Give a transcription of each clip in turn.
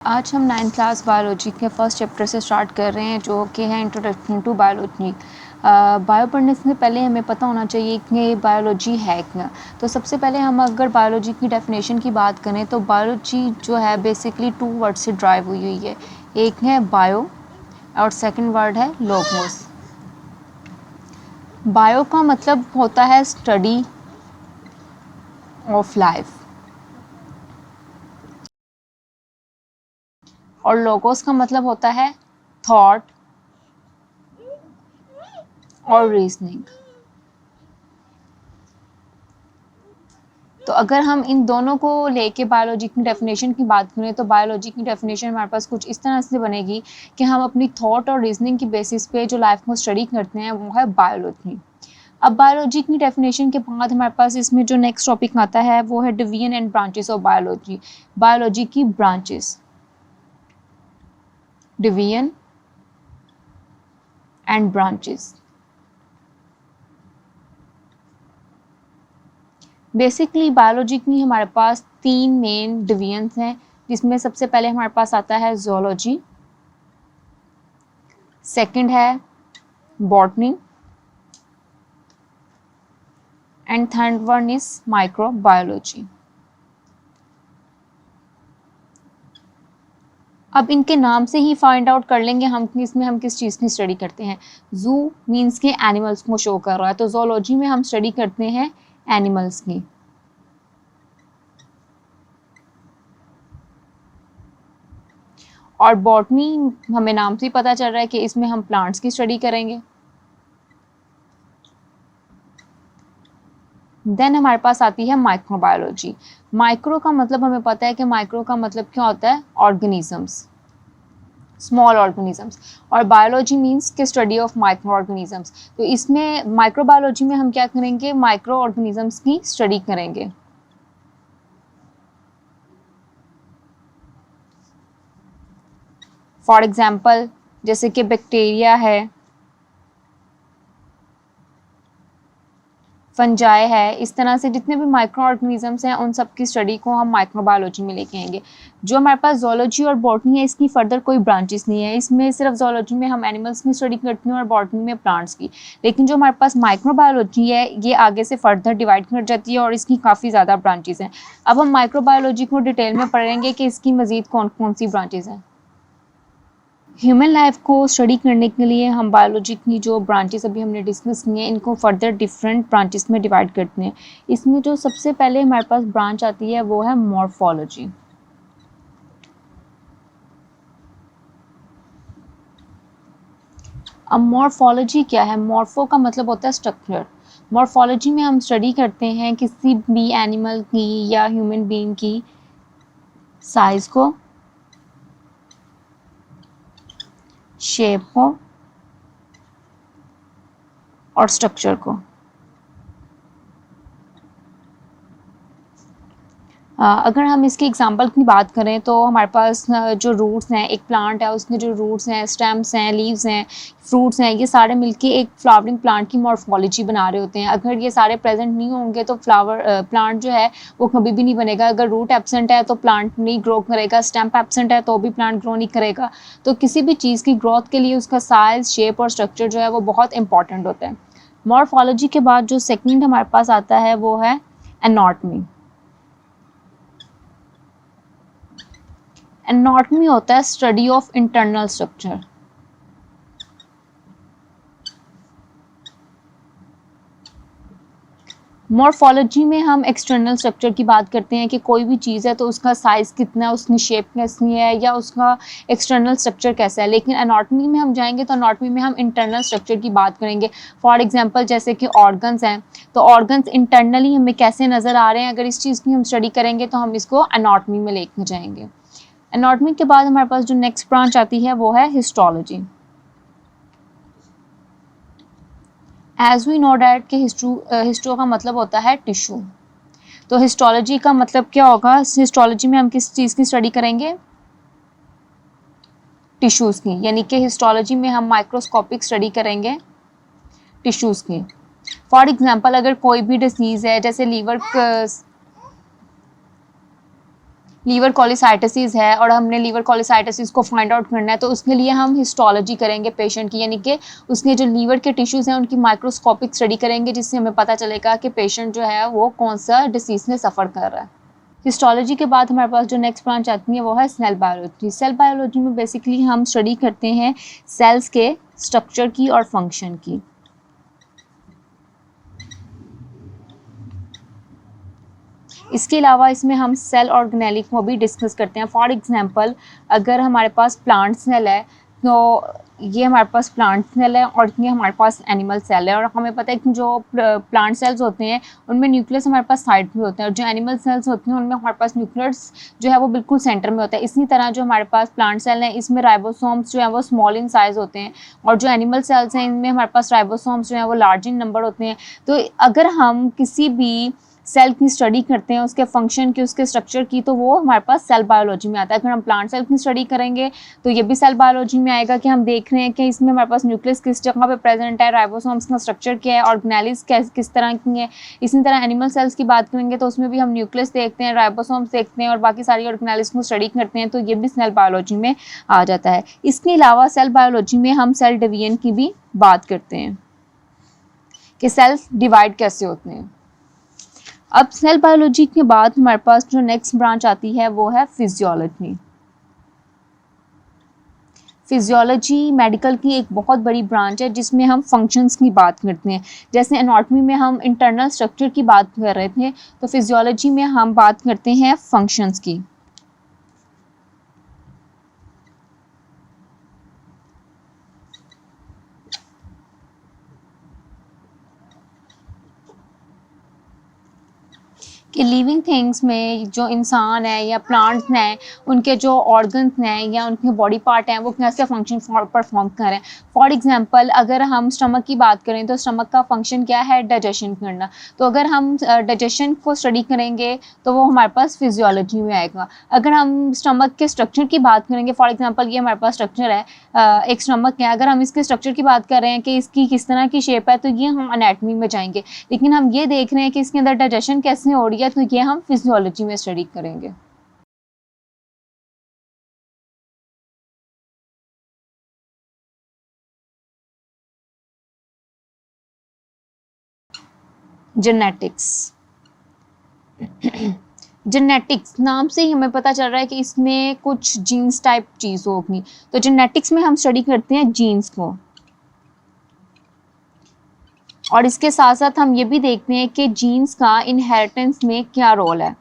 आज हम 9th class biology के फर्स्ट चैप्टर से स्टार्ट कर रहे हैं जो कि है इंट्रोडक्शन टू बायोलॉजी। बायो पढ़ने से पहले हमें पता होना चाहिए कि बायोलॉजी है क्या। तो सबसे पहले हम अगर बायोलॉजी की डेफिनेशन की बात करें तो बायोलॉजी जो है बेसिकली 2 वर्ड से ड्राइव हुई हुई है। एक है बायो और सेकंड वर्ड है लोगोस। बायो का मतलब होता है स्टडी ऑफ लाइफ और लोगोस का मतलब होता है थॉट और रीजनिंग। तो अगर हम इन दोनों को लेके बायोलॉजी की डेफिनेशन की बात करें तो बायोलॉजी की डेफिनेशन हमारे पास कुछ इस तरह से बनेगी कि हम अपनी थॉट और रीजनिंग की बेसिस पे जो लाइफ को स्टडी करते हैं वो है बायोलॉजी। अब बायोलॉजी की डेफिनेशन के बाद हमारे पास इसमें जो नेक्स्ट टॉपिक आता है वो है division and branches of biology. Biology की branches, division and branches. Basically biology की हमारे पास 3 मेन डिवीजन्स हैं, जिसमें सबसे पहले हमारे पास आता है ज़ूलॉजी, सेकंड है botany and third one is microbiology. अब इनके नाम से ही फाइंड आउट कर लेंगे हम कि इसमें हम किस चीज़ की स्टडी करते हैं। जू मीन्स के एनिमल्स को शो कर रहा है, तो ज़ूलॉजी में हम स्टडी करते हैं एनिमल्स की। और बॉटनी हमें नाम से ही पता चल रहा है कि इसमें हम प्लांट्स की स्टडी करेंगे। देन हमारे पास आती है माइक्रोबायोलॉजी। माइक्रो का मतलब हमें पता है कि माइक्रो का मतलब क्या होता है, ऑर्गेनिजम्स, स्मॉल ऑर्गेनिजम्स। और बायोलॉजी मीन्स के स्टडी ऑफ माइक्रो ऑर्गेनिजम्स। तो इसमें माइक्रोबायोलॉजी में हम क्या करेंगे, माइक्रो ऑर्गेनिजम्स की स्टडी करेंगे। फॉर एग्जाम्पल जैसे कि बैक्टीरिया है, फंजाई है, इस तरह से जितने भी माइक्रो ऑर्गेनिजम्स हैं उन सब की स्टडी को हम माइक्रोबायोलॉजी में लेके आएंगे। जो हमारे पास ज़ूलॉजी और बॉटनी है इसकी फर्दर कोई ब्रांचेस नहीं है। इसमें सिर्फ ज़ूलॉजी में हम एनिमल्स की स्टडी करते हैं और बॉटनी में प्लांट्स की। लेकिन जो हमारे पास माइक्रोबायोलॉजी है ये आगे से फर्दर डिवाइड कर जाती है और इसकी काफ़ी ज़्यादा ब्रांचेस हैं। अब हम माइक्रोबायोलॉजी को डिटेल में पढ़ेंगे कि इसकी मज़ीद कौन कौन सी ब्रांचेस हैं। ह्यूमन लाइफ को स्टडी करने के लिए हम बायोलॉजी की जो ब्रांचेस अभी हमने डिस्कस की हैं इनको फर्दर डिफरेंट ब्रांचेस में डिवाइड करते हैं। इसमें जो सबसे पहले हमारे पास ब्रांच आती है वो है मॉर्फोलॉजी। अब मॉर्फोलॉजी क्या है, मॉर्फो का मतलब होता है स्ट्रक्चर। मॉर्फोलॉजी में हम स्टडी करते हैं किसी भी एनिमल की या ह्यूमन बीइंग की साइज को, शेप को और स्ट्रक्चर को। अगर हम इसकी एग्जांपल की बात करें तो हमारे पास जो रूट्स हैं, एक प्लांट है उसके जो रूट्स हैं, स्टेम्स हैं, लीव्स हैं, फ्रूट्स हैं, ये सारे मिलके एक फ्लावरिंग प्लांट की मॉर्फोलॉजी बना रहे होते हैं। अगर ये सारे प्रेजेंट नहीं होंगे तो प्लांट जो है वो कभी भी नहीं बनेगा। अगर रूट एब्सेंट है तो प्लांट नहीं ग्रो करेगा, स्टेम एब्सेंट है तो भी प्लांट ग्रो नहीं करेगा। तो किसी भी चीज़ की ग्रोथ के लिए उसका साइज, शेप और स्ट्रक्चर जो है वो बहुत इंपॉर्टेंट होता है। मॉर्फोलॉजी के बाद जो सेकेंड हमारे पास आता है वो है एनाटॉमी। एनाटॉमी होता है study of internal structure. Morphology में हम एक्सटर्नल स्ट्रक्चर की बात करते हैं कि कोई भी चीज़ है तो उसका साइज़ कितना है, उसकी शेप कैसी है या उसका एक्सटर्नल स्ट्रक्चर कैसा है। लेकिन एनाटॉमी में हम जाएंगे तो एनाटॉमी में हम इंटरनल स्ट्रक्चर की बात करेंगे। फॉर एग्जांपल जैसे कि ऑर्गन्स हैं, तो ऑर्गन्स इंटरनली हमें कैसे नज़र आ रहे हैं, अगर इस चीज़ की हम स्टडी करेंगे तो हम इसको एनाटॉमी में लेके जाएंगे। एनाटॉमी के बाद हमारे पास जो नेक्स्ट ब्रांच आती है वो है histology. As we know that कि हिस्टो का मतलब होता है टिश्यू। तो हिस्टोलॉजी का मतलब क्या होगा, हिस्टोलॉजी में हम किस चीज़ की स्टडी करेंगे, टिश्यूज़ की। यानी कि हिस्टोलॉजी में हम माइक्रोस्कोपिक स्टडी करेंगे टिश्यूज़ की। फॉर एग्जांपल अगर कोई भी डिसीज़ है जैसे लीवर कोलिसाइटिस है और हमने लीवर कोलिसाइटिस को फाइंड आउट करना है, तो उसके लिए हम हिस्टोलॉजी करेंगे पेशेंट की, यानी कि उसके जो लीवर के टिश्यूज़ हैं उनकी माइक्रोस्कोपिक स्टडी करेंगे, जिससे हमें पता चलेगा कि पेशेंट जो है वो कौन सा डिसीज़ में सफ़र कर रहा है। हिस्टोलॉजी के बाद हमारे पास जो नेक्स्ट ब्रांच आती है वो है सेल बायोलॉजी। सेल बायोलॉजी में बेसिकली हम स्टडी करते हैं सेल्स के स्ट्रक्चर की और फंक्शन की। इसके अलावा इसमें हम सेल ऑर्गेनेली को भी डिस्कस करते हैं। फॉर एग्जांपल, अगर हमारे पास प्लांट सेल है तो ये हमारे पास प्लांट सेल है और ये हमारे पास एनिमल सेल है, और हमें पता है कि जो प्लांट सेल्स होते हैं उनमें न्यूक्लियस हमारे पास साइड में होते हैं, और जो एनिमल सेल्स होते हैं उनमें हमारे पास न्यूक्लियस जो है वो बिल्कुल सेंटर में होता है। इसी तरह जो हमारे पास प्लांट सेल हैं इसमें राइबोसोम्स जो है वो स्मॉल इन साइज़ होते हैं, और जो एनिमल सेल्स हैं इनमें हमारे पास राइबोसोम्स जो है वो लार्ज इन नंबर होते हैं। तो अगर हम किसी भी सेल की स्टडी करते हैं, उसके फंक्शन की, उसके स्ट्रक्चर की, तो वो हमारे पास सेल बायोलॉजी में आता है। अगर हम प्लांट सेल की स्टडी करेंगे तो ये भी सेल बायोलॉजी में आएगा कि हम देख रहे हैं कि इसमें हमारे पास न्यूक्लियस किस जगह पे प्रेजेंट है, राइबोसोम्स का स्ट्रक्चर क्या है, ऑर्गेनेलिस किस तरह की है। इसी तरह एनिमल सेल्स की बात करेंगे तो उसमें भी हम न्यूक्लियस देखते हैं, राइबोसोम्स देखते हैं और बाकी सारी ऑर्गेनेलिस को स्टडी करते हैं, तो ये भी सेल बायोलॉजी में आ जाता है। इसके अलावा सेल बायोलॉजी में हम सेल डिवीजन की भी बात करते हैं कि सेल्स डिवाइड कैसे होते हैं। अब सेल बायोलॉजी के बाद हमारे पास जो नेक्स्ट ब्रांच आती है वो है फिजियोलॉजी। फिजियोलॉजी मेडिकल की एक बहुत बड़ी ब्रांच है जिसमें हम फंक्शंस की बात करते हैं। जैसे एनाटॉमी में हम इंटरनल स्ट्रक्चर की बात कर रहे थे, तो फिजियोलॉजी में हम बात करते हैं फंक्शंस की। कि लिविंग थिंग्स में जो इंसान है या प्लांट्स हैं उनके जो ऑर्गन्स हैं या उनके बॉडी पार्ट हैं वो कैसे फंक्शन परफॉर्म कर रहे हैं। फॉर एग्जांपल, अगर हम स्टमक की बात करें तो स्टमक का फंक्शन क्या है, डाइजेशन करना। तो अगर हम डाइजेशन को स्टडी करेंगे तो वो हमारे पास फिजियोलॉजी में आएगा। अगर हम स्टमक के स्ट्रक्चर की बात करेंगे, फॉर एग्जांपल ये हमारे पास स्ट्रक्चर है, एक स्टमक है, अगर हम इसके स्ट्रक्चर की बात कर रहे हैं कि इसकी किस तरह की शेप है, तो ये हम एनाटॉमी में जाएंगे। लेकिन हम ये देख रहे हैं कि इसके अंदर डाइजेशन कैसे हो रही है, तो ये हम फिजियोलॉजी में स्टडी करेंगे। जेनेटिक्स। जेनेटिक्स नाम से ही हमें पता चल रहा है कि इसमें कुछ जीन्स टाइप चीज़ होगी। तो जेनेटिक्स में हम स्टडी करते हैं जीन्स को, और इसके साथ साथ हम ये भी देखते हैं कि जीन्स का इनहेरिटेंस में क्या रोल है।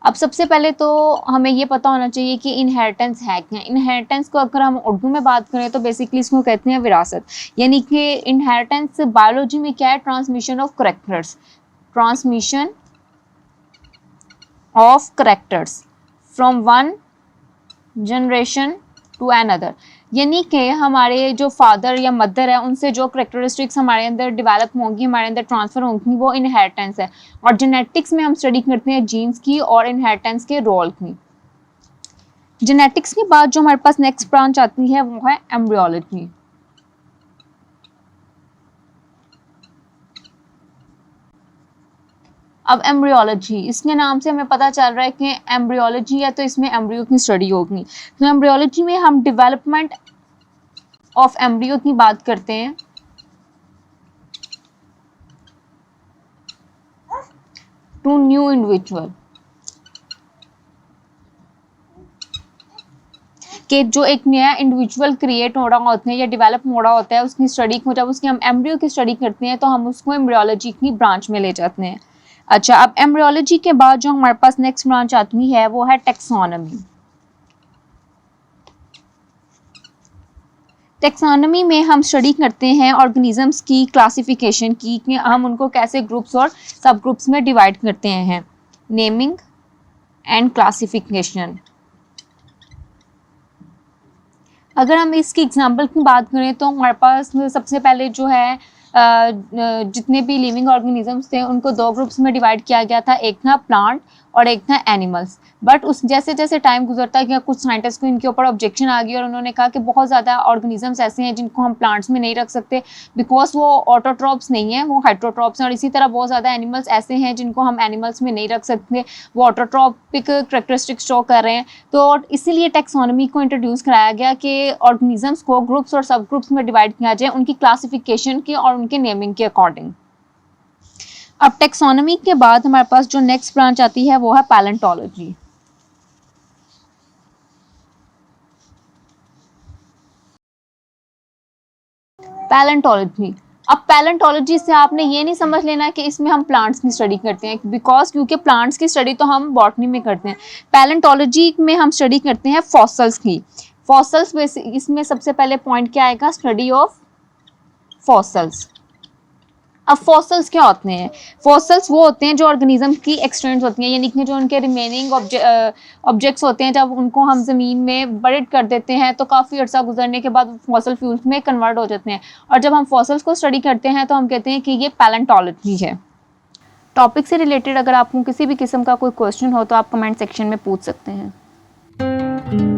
अब सबसे पहले तो हमें ये पता होना चाहिए कि इनहेरिटेंस है क्या। इनहेरिटेंस को अगर हम उर्दू में बात करें तो बेसिकली इसको कहते हैं विरासत, यानी कि इनहेरिटेंस बायोलॉजी में क्या है, transmission of characters, transmission of characters from one generation to another, यानी कि हमारे जो फादर या मदर है उनसे जो करेक्टरिस्टिक्स हमारे अंदर डेवलप होंगी, हमारे अंदर ट्रांसफ़र होंगी, वो इनहेरिटेंस है। और जेनेटिक्स में हम स्टडी करते हैं जीन्स की और इनहेरिटेंस के रोल की। जेनेटिक्स के बाद जो हमारे पास नेक्स्ट ब्रांच आती है वो है एम्ब्रियोलॉजी। अब एम्ब्रियोलॉजी, इसके नाम से हमें पता चल रहा है कि एम्ब्रियोलॉजी है तो इसमें एम्ब्रियो की स्टडी होगी। तो एम्ब्रियोलॉजी में हम डेवलपमेंट ऑफ एम्ब्रियो की बात करते हैं। टू न्यू इंडिविजुअल, कि जो एक नया इंडिविजुअल क्रिएट हो रहा होता है या डेवलप हो रहा होता है, उसकी स्टडी को जब उसकी हम एम्ब्रियो की स्टडी करते हैं तो हम उसको एम्ब्रियोलॉजी की ब्रांच में ले जाते हैं। अच्छा, अब एम्ब्रियोलॉजी के बाद जो हमारे पास नेक्स्ट ब्रांच आती है वो है टेक्सोनॉमी। टेक्सोनॉमी में हम स्टडी करते हैं ऑर्गेनिजम्स की क्लासिफिकेशन की, कि हम उनको कैसे ग्रुप्स और सब ग्रुप्स में डिवाइड करते हैं। Naming and classification. अगर हम इसकी एग्जांपल की बात करें तो हमारे पास सबसे पहले जो है जितने भी लिविंग ऑर्गेनिजम्स थे उनको दो ग्रुप्स में डिवाइड किया गया था, एक था प्लांट और एक था एनिमल्स। बट उस जैसे जैसे टाइम गुजरता गया कुछ साइंटिस्ट को इनके ऊपर ऑब्जेक्शन आ गई और उन्होंने कहा कि बहुत ज़्यादा ऑर्गेनिजम्स ऐसे हैं जिनको हम प्लांट्स में नहीं रख सकते बिकॉज वो ऑटोट्रॉप्स नहीं है, वो हाइड्रोट्रॉप्स हैं। और इसी तरह बहुत ज़्यादा एनिमल्स ऐसे हैं जिनको हम एनिमल्स में नहीं रख सकते, वो ऑटोट्रॉपिक करेक्टरिस्टिक्स शो कर रहे हैं। तो इसीलिए टैक्सोनॉमी को इंट्रोड्यूस कराया गया कि ऑर्गेनिजम्स को ग्रुप्स और सब ग्रुप्स में डिवाइड किया जाए उनकी क्लासिफिकेशन के और उनके नेमिंग के अकॉर्डिंग। अब टैक्सोनॉमी के बाद हमारे पास जो नेक्स्ट ब्रांच आती है वो है पैलेंटोलॉजी। पैलेंटोलॉजी, अब पैलेंटोलॉजी से आपने ये नहीं समझ लेना कि इसमें हम प्लांट्स की स्टडी करते हैं, बिकॉज क्योंकि प्लांट्स की स्टडी तो हम बॉटनी में करते हैं। पैलेंटोलॉजी में हम स्टडी करते हैं फॉसल्स की। फॉसल्स इसमें सबसे पहले पॉइंट क्या आएगा, स्टडी ऑफ फॉसल्स। अब फॉसल्स क्या होते हैं? फॉसल्स वो होते हैं जो ऑर्गेनिज्म की एक्सटेंट्स होती हैं, यानी कि जो उनके रिमेनिंग ऑब्जेक्ट्स होते हैं, जब उनको हम ज़मीन में बरिड कर देते हैं तो काफ़ी अर्सा गुजरने के बाद फॉसल फ्यूल्स में कन्वर्ट हो जाते हैं। और जब हम फॉसल्स को स्टडी करते हैं तो हम कहते हैं कि ये पैलेंटोलॉजी है। टॉपिक से रिलेटेड अगर आपको किसी भी किस्म का कोई क्वेश्चन हो तो आप कमेंट सेक्शन में पूछ सकते हैं।